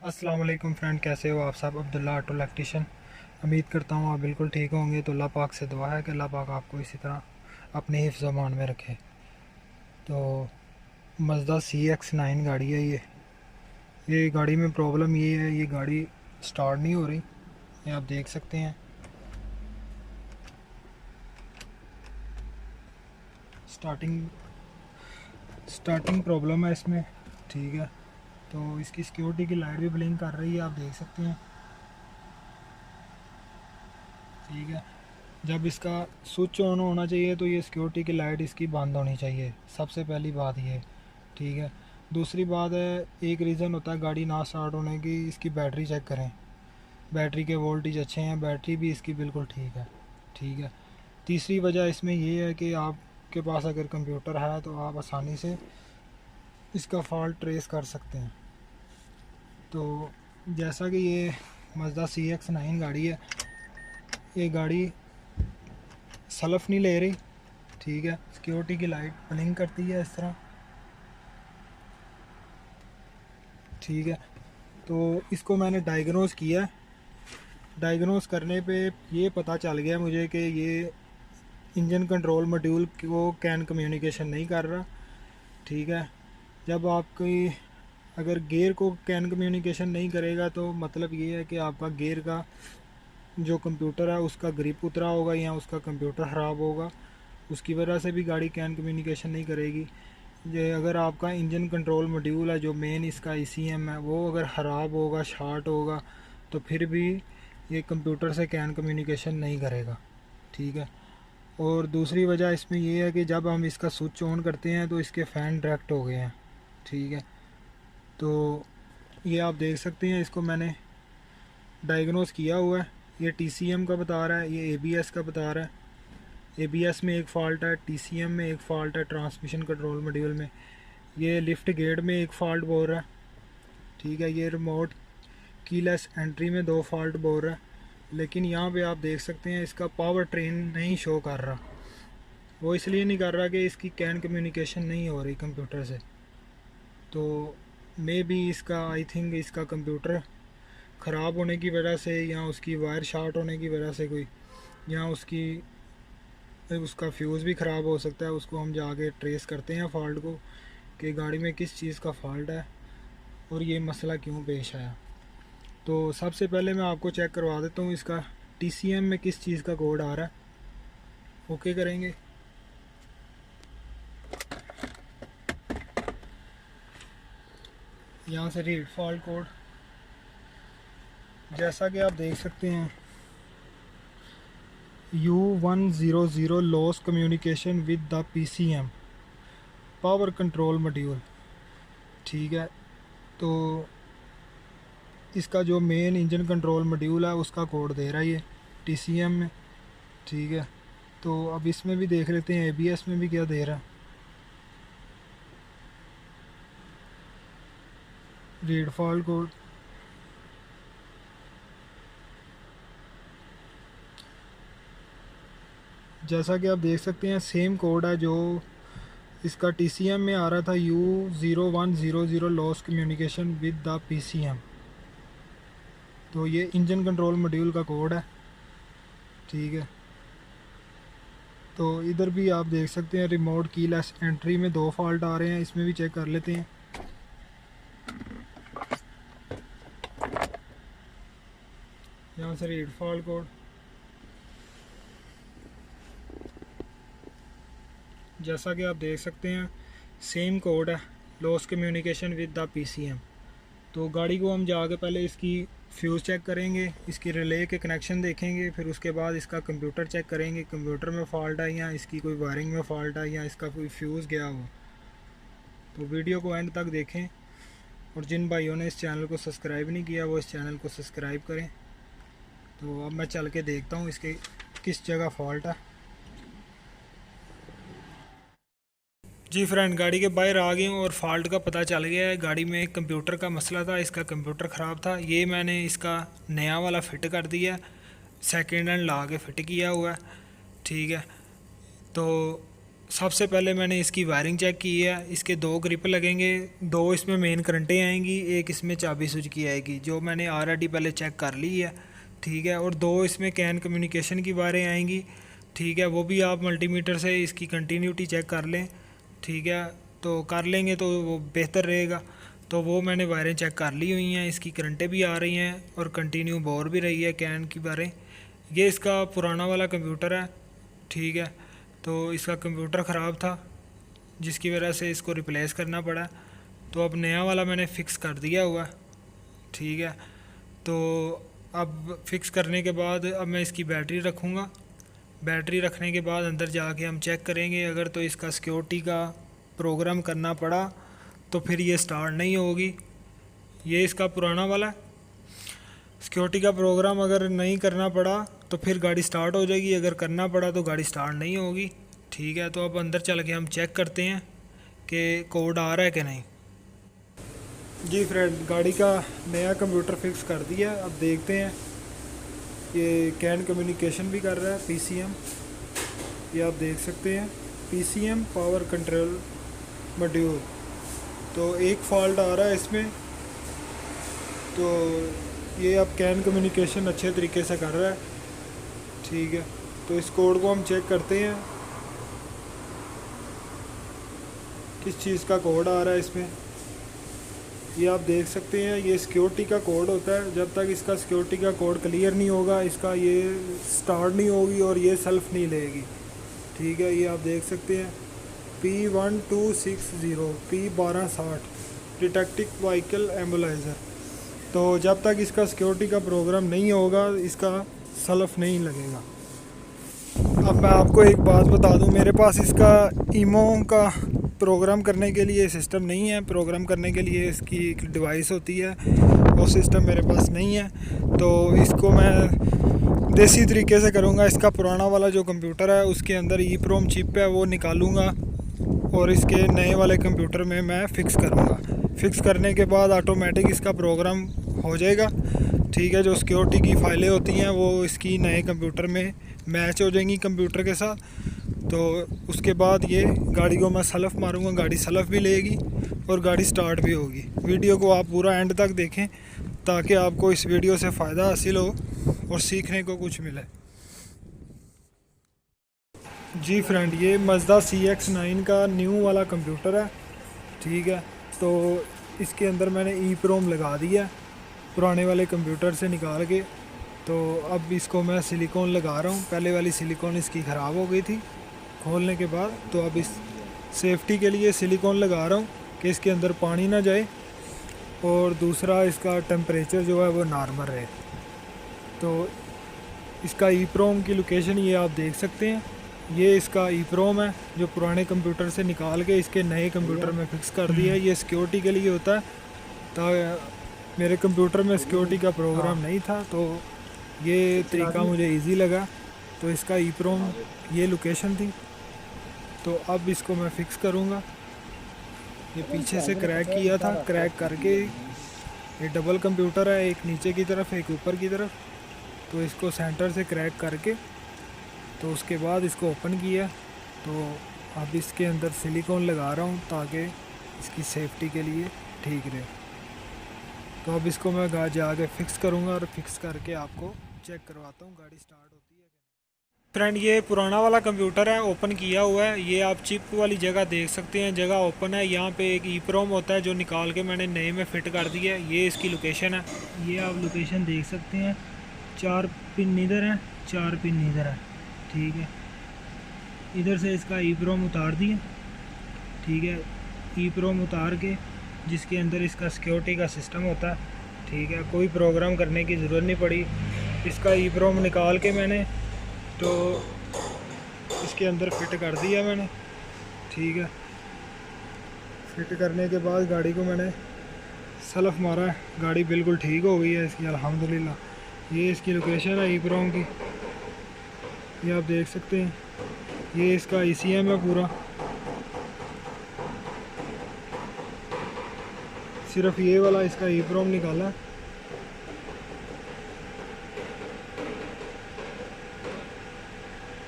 अस्सलाम वालेकुम फ्रेंड, कैसे हो आप सब। Abdullah auto electrician. उम्मीद करता हूँ आप बिल्कुल ठीक होंगे। तो अल्लाह पाक से दुआ है कि अल्लाह पाक आपको इसी तरह अपने हिफ्ज़ अमान में रखे। तो मज़दा CX-9 गाड़ी है ये गाड़ी में प्रॉब्लम ये है, ये गाड़ी स्टार्ट नहीं हो रही। ये आप देख सकते हैं, स्टार्टिंग स्टार्टिंग प्रॉब्लम है इसमें। ठीक है, तो इसकी सिक्योरिटी की लाइट भी ब्लिंक कर रही है, आप देख सकते हैं। ठीक है, जब इसका स्विच ऑन होना चाहिए तो ये सिक्योरिटी की लाइट इसकी बंद होनी चाहिए, सबसे पहली बात ये। ठीक है, दूसरी बात है, एक रीज़न होता है गाड़ी ना स्टार्ट होने की, इसकी बैटरी चेक करें। बैटरी के वोल्टेज अच्छे हैं, बैटरी भी इसकी बिल्कुल ठीक है। ठीक है, तीसरी वजह इसमें ये है कि आपके पास अगर कंप्यूटर है तो आप आसानी से इसका फॉल्ट ट्रेस कर सकते हैं। तो जैसा कि ये मज़दा CX-9 गाड़ी है, ये गाड़ी सलफ नहीं ले रही। ठीक है, सिक्योरिटी की लाइट ब्लिंक करती है इस तरह। ठीक है, तो इसको मैंने डायग्नोज़ किया। डायग्नोज़ करने पे ये पता चल गया मुझे कि ये इंजन कंट्रोल मॉड्यूल को कैन कम्युनिकेशन नहीं कर रहा। ठीक है, जब आपकी अगर गियर को कैन कम्युनिकेशन नहीं करेगा तो मतलब ये है कि आपका गियर का जो कंप्यूटर है उसका ग्रिप उतरा होगा या उसका कंप्यूटर ख़राब होगा, उसकी वजह से भी गाड़ी कैन कम्युनिकेशन नहीं करेगी। ये अगर आपका इंजन कंट्रोल मॉड्यूल है जो मेन इसका ECM है, वो अगर ख़राब होगा, शार्ट होगा, तो फिर भी ये कंप्यूटर से कैन कम्युनिकेशन नहीं करेगा। ठीक है, और दूसरी वजह इसमें ये है कि जब हम इसका स्विच ऑन करते हैं तो इसके फ़ैन डायरेक्ट हो गए हैं। ठीक है, तो ये आप देख सकते हैं, इसको मैंने डायग्नोस किया हुआ है। ये TCM का बता रहा है, ये ABS का बता रहा है। ABS में एक फ़ॉल्ट है, TCM में एक फ़ॉल्ट है, ट्रांसमिशन कंट्रोल मॉड्यूल में। ये लिफ्ट गेट में एक फ़ॉल्ट बोल रहा है। ठीक है, ये रिमोट कीलेस एंट्री में दो फॉल्ट बोल रहा है। लेकिन यहाँ पे आप देख सकते हैं इसका पावर ट्रेन नहीं शो कर रहा। वो इसलिए नहीं कर रहा कि इसकी कैन कम्युनिकेशन नहीं हो रही कंप्यूटर से। तो मे भी इसका आई थिंक इसका कंप्यूटर ख़राब होने की वजह से या उसकी वायर शॉर्ट होने की वजह से कोई, या उसका फ्यूज़ भी ख़राब हो सकता है। उसको हम जाके ट्रेस करते हैं फ़ॉल्ट को कि गाड़ी में किस चीज़ का फ़ॉल्ट है और ये मसला क्यों पेश आया। तो सबसे पहले मैं आपको चेक करवा देता हूँ इसका TCM में किस चीज़ का कोड आ रहा है। ओके करेंगे, यहाँ से रीड फॉल्ट कोड, जैसा कि आप देख सकते हैं U100 loss communication with the PCM power control module. ठीक है, तो इसका जो मेन इंजन कंट्रोल मॉड्यूल है उसका कोड दे रहा है ये TCM में। ठीक है, तो अब इसमें भी देख लेते हैं ABS में भी क्या दे रहा है। रीड फॉल्ट कोड, जैसा कि आप देख सकते हैं सेम कोड है जो इसका TCM में आ रहा था, U0100 loss communication with the PCM। तो ये इंजन कंट्रोल मॉड्यूल का कोड है। ठीक है, तो इधर भी आप देख सकते हैं रिमोट कीलेस एंट्री में दो फॉल्ट आ रहे हैं, इसमें भी चेक कर लेते हैं। यहाँ से रीड फॉल्ट कोड, जैसा कि आप देख सकते हैं सेम कोड है, loss communication with the PCM। तो गाड़ी को हम जाके पहले इसकी फ्यूज़ चेक करेंगे, इसकी रिले के कनेक्शन देखेंगे, फिर उसके बाद इसका कंप्यूटर चेक करेंगे, कंप्यूटर में फ़ॉल्ट है या इसकी कोई वायरिंग में फ़ॉल्ट है या इसका कोई फ्यूज़ गया हो। तो वीडियो को एंड तक देखें, और जिन भाइयों ने इस चैनल को सब्सक्राइब नहीं किया वो इस चैनल को सब्सक्राइब करें। तो अब मैं चल के देखता हूँ इसके किस जगह फ़ॉल्ट है। जी फ्रेंड, गाड़ी के बाहर आ गए हूँ और फॉल्ट का पता चल गया है। गाड़ी में कंप्यूटर का मसला था, इसका कंप्यूटर ख़राब था। ये मैंने इसका नया वाला फ़िट कर दिया, सेकेंड हैंड ला के फ़िट किया हुआ है। ठीक है, तो सबसे पहले मैंने इसकी वायरिंग चेक की है। इसके 2 ग्रिप लगेंगे, 2 इसमें मेन करंटें आएंगी, एक इसमें चाबी स्विच की आएगी, जो मैंने ऑलरेडी पहले चेक कर ली है। ठीक है, और 2 इसमें कैन कम्युनिकेशन की वायरें आएंगी। ठीक है, वो भी आप मल्टीमीटर से इसकी कंटिन्यूटी चेक कर लें। ठीक है, तो कर लेंगे तो वो बेहतर रहेगा। तो वो मैंने वायरें चेक कर ली हुई हैं, इसकी करंटें भी आ रही हैं और कंटिन्यू बोर भी रही है कैन की वायरें। ये इसका पुराना वाला कंप्यूटर है। ठीक है, तो इसका कंप्यूटर ख़राब था जिसकी वजह से इसको रिप्लेस करना पड़ा। तो अब नया वाला मैंने फ़िक्स कर दिया हुआ। ठीक है, तो अब फिक्स करने के बाद अब मैं इसकी बैटरी रखूँगा। बैटरी रखने के बाद अंदर जाके हम चेक करेंगे, अगर तो इसका सिक्योरिटी का प्रोग्राम करना पड़ा तो फिर ये स्टार्ट नहीं होगी। ये इसका पुराना वाला है। सिक्योरिटी का प्रोग्राम अगर नहीं करना पड़ा तो फिर गाड़ी स्टार्ट हो जाएगी, अगर करना पड़ा तो गाड़ी स्टार्ट नहीं होगी। ठीक है, तो अब अंदर चल के हम चेक करते हैं कि कोड आ रहा है कि नहीं। जी फ्रेंड, गाड़ी का नया कंप्यूटर फिक्स कर दिया। अब देखते हैं, ये कैन कम्युनिकेशन भी कर रहा है, PCM, ये आप देख सकते हैं, PCM पावर कंट्रोल मॉड्यूल। तो एक फॉल्ट आ रहा है इसमें, तो ये अब कैन कम्युनिकेशन अच्छे तरीके से कर रहा है। ठीक है, तो इस कोड को हम चेक करते हैं किस चीज़ का कोड आ रहा है इसमें। ये आप देख सकते हैं, ये सिक्योरिटी का कोड होता है। जब तक इसका सिक्योरिटी का कोड क्लियर नहीं होगा, इसका ये स्टार्ट नहीं होगी और ये सेल्फ नहीं लेगी। ठीक है, ये आप देख सकते हैं, P1260 P1260 डिटेक्टिव व्हीकल एम्बुलाइज़र। तो जब तक इसका सिक्योरिटी का प्रोग्राम नहीं होगा, इसका सेल्फ नहीं लगेगा। अब मैं आपको एक बात बता दूं, मेरे पास इसका ईमो का प्रोग्राम करने के लिए सिस्टम नहीं है। प्रोग्राम करने के लिए इसकी एक डिवाइस होती है, वो सिस्टम मेरे पास नहीं है। तो इसको मैं देसी तरीके से करूँगा। इसका पुराना वाला जो कंप्यूटर है उसके अंदर EEPROM चिप है, वो निकालूँगा और इसके नए वाले कंप्यूटर में मैं फ़िक्स करूँगा। फ़िक्स करने के बाद ऑटोमेटिक इसका प्रोग्राम हो जाएगा। ठीक है, जो सिक्योरिटी की फ़ाइलें होती हैं वो इसकी नए कंप्यूटर में मैच हो जाएंगी कंप्यूटर के साथ। तो उसके बाद ये गाड़ी को मैं सेल्फ मारूंगा, गाड़ी सेल्फ भी लेगी और गाड़ी स्टार्ट भी होगी। वीडियो को आप पूरा एंड तक देखें ताकि आपको इस वीडियो से फ़ायदा हासिल हो और सीखने को कुछ मिले। जी फ्रेंड, ये Mazda CX-9 का न्यू वाला कंप्यूटर है। ठीक है, तो इसके अंदर मैंने EEPROM लगा दिया पुराने वाले कंप्यूटर से निकाल के। तो अब इसको मैं सिलिकॉन लगा रहा हूँ। पहले वाली सिलिकॉन इसकी ख़राब हो गई थी खोलने के बाद, तो अब इस सेफ्टी के लिए सिलिकॉन लगा रहा हूँ कि इसके अंदर पानी ना जाए और दूसरा इसका टेम्परेचर जो है वो नॉर्मल रहे। तो इसका EEPROM की लोकेशन ये आप देख सकते हैं। ये इसका EEPROM है जो पुराने कंप्यूटर से निकाल के इसके नए कंप्यूटर में फ़िक्स कर दिया है। ये सिक्योरिटी के लिए होता है। तो मेरे कंप्यूटर में सिक्योरिटी का प्रोग्राम नहीं था, तो ये तरीका मुझे इजी लगा। तो इसका EEPROM ये लोकेशन थी। तो अब इसको मैं फ़िक्स करूँगा। ये पीछे से क्रैक किया था, क्रैक करके ये डबल कंप्यूटर है, एक नीचे की तरफ एक ऊपर की तरफ। तो इसको सेंटर से क्रैक करके तो उसके बाद इसको ओपन किया। तो अब इसके अंदर सिलिकॉन लगा रहा हूँ ताकि इसकी सेफ्टी के लिए ठीक रहे। तो अब इसको मैं जाके फ़िक्स करूँगा और फिक्स करके आपको चेक करवाता हूँ गाड़ी स्टार्ट होती है। फ्रेंड, ये पुराना वाला कंप्यूटर है, ओपन किया हुआ है। ये आप चिप वाली जगह देख सकते हैं, जगह ओपन है। यहाँ पे एक EEPROM होता है जो निकाल के मैंने नए में फ़िट कर दिया है। ये इसकी लोकेशन है, ये आप लोकेशन देख सकते हैं। 4 पिन इधर हैं, 4 पिन इधर है। ठीक है, इधर से इसका EEPROM उतार दिया। ठीक है, EEPROM उतार के जिसके अंदर इसका सिक्योरिटी का सिस्टम होता है। ठीक है, कोई प्रोग्राम करने की ज़रूरत नहीं पड़ी। इसका EEPROM निकाल के मैंने तो इसके अंदर फिट कर दिया मैंने। ठीक है, फिट करने के बाद गाड़ी को मैंने सेल्फ मारा है, गाड़ी बिल्कुल ठीक हो गई है इसकी अल्हम्दुलिल्लाह। ये इसकी लोकेशन है EEPROM की, ये आप देख सकते हैं। ये इसका ECM है पूरा। सिर्फ ये वाला इसका EEPROM निकाला।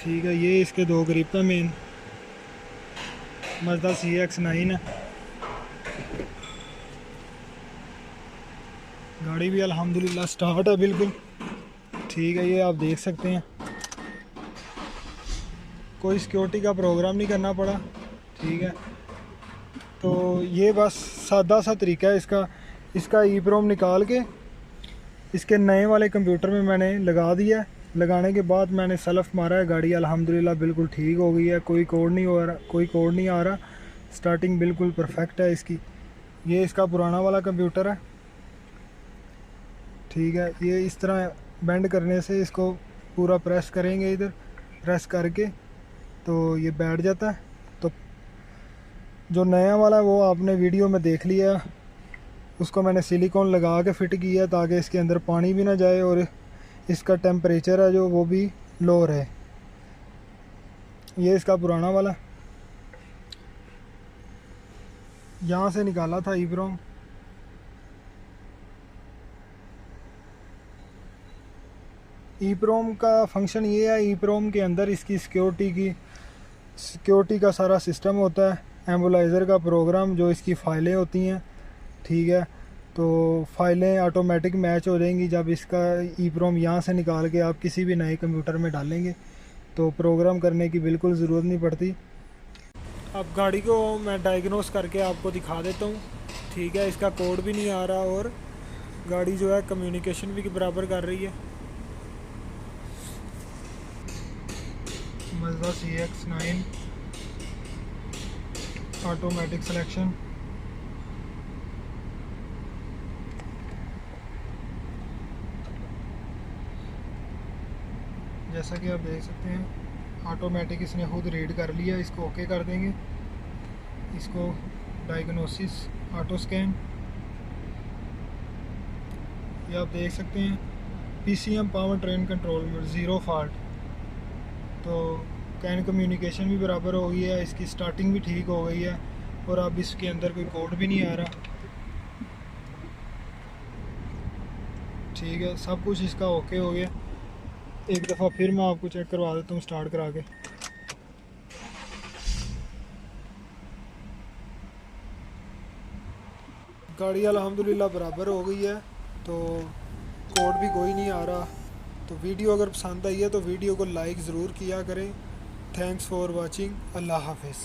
ठीक है, ये इसके 2 ग्रिप है मेन। मज़दा CX-9 है। गाड़ी भी अल्हम्दुलिल्लाह स्टार्ट है बिल्कुल ठीक है। ये आप देख सकते हैं, कोई सिक्योरिटी का प्रोग्राम नहीं करना पड़ा। ठीक है, तो ये बस सादा सा तरीका है इसका EEPROM निकाल के इसके नए वाले कंप्यूटर में मैंने लगा दिया। लगाने के बाद मैंने सेल्फ मारा है, गाड़ी अल्हम्दुलिल्लाह बिल्कुल ठीक हो गई है। कोई कोड नहीं आ रहा। स्टार्टिंग बिल्कुल परफेक्ट है इसकी। ये इसका पुराना वाला कंप्यूटर है। ठीक है, ये इस तरह बेंड करने से इसको पूरा प्रेस करेंगे, इधर प्रेस करके तो ये बैठ जाता है। तो जो नया वाला है वो आपने वीडियो में देख लिया, उसको मैंने सिलिकॉन लगा के फ़िट किया ताकि इसके अंदर पानी भी ना जाए और इसका टेम्परेचर है जो वो भी लो रहे। ये इसका पुराना वाला यहाँ से निकाला था EEPROM। EEPROM का फंक्शन ये है, EEPROM के अंदर इसकी सिक्योरिटी का सारा सिस्टम होता है। एम्बुलाइज़र का प्रोग्राम, जो इसकी फ़ाइलें होती हैं। ठीक है, तो फाइलें ऑटोमेटिक मैच हो जाएंगी जब इसका EEPROM यहाँ से निकाल के आप किसी भी नए कंप्यूटर में डालेंगे, तो प्रोग्राम करने की बिल्कुल ज़रूरत नहीं पड़ती। अब गाड़ी को मैं डायग्नोस करके आपको दिखा देता हूँ। ठीक है, इसका कोड भी नहीं आ रहा और गाड़ी जो है कम्युनिकेशन भी बराबर कर रही है। Mazda CX-9 automatic selection. जैसा कि आप देख सकते हैं ऑटोमेटिक इसने खुद रीड कर लिया। इसको ओके कर देंगे। इसको डायग्नोसिस ऑटो स्कैन, ये आप देख सकते हैं PCM पावर ट्रेन कंट्रोल में 0 फॉल्ट। तो कैन कम्युनिकेशन भी बराबर हो गई है, इसकी स्टार्टिंग भी ठीक हो गई है और अब इसके अंदर कोई कोड भी नहीं आ रहा। ठीक है, सब कुछ इसका ओके हो गया। एक दफ़ा फिर मैं आपको चेक करवा देता हूँ स्टार्ट करा के। गाड़ी अल्हम्दुलिल्लाह बराबर हो गई है, तो कोड भी कोई नहीं आ रहा। तो वीडियो अगर पसंद आई है तो वीडियो को लाइक ज़रूर किया करें। Thanks for watching. अल्लाह हाफ़िज़।